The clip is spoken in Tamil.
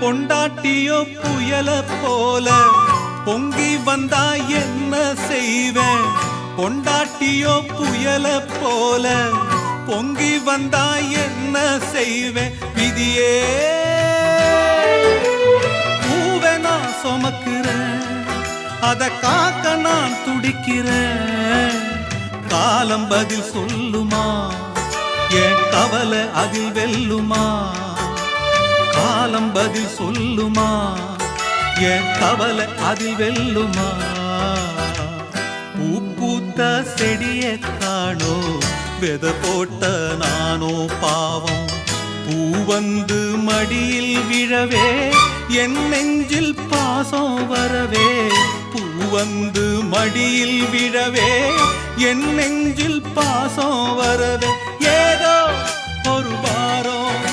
பொண்டாட்டியோ புயல போல பொங்கி வந்தா என்ன செய்வேன்? பொண்டாட்டியோ புயல போல பொங்கி வந்தா என்ன செய்வேன்? விதியே பூவை நான் சுமக்கிறேன், அத காக்க நான் துடிக்கிறேன். காலம் பதில் சொல்லுமா? என் கவலை அதில் வெல்லுமா? காலம் பதில் சொல்லுமா? என் கவலை அதில் வெல்லுமா? பூ பூத்த செடிய காணோ, வெத போட்ட நானோ பாவம். பூ வந்து மடியில் விழவே என் நெஞ்சில் பாசம் வரவே. பூ வந்து மடியில் விழவே என் நெஞ்சில் பாசம் வரவே. ஏதோ ஒரு வாரம்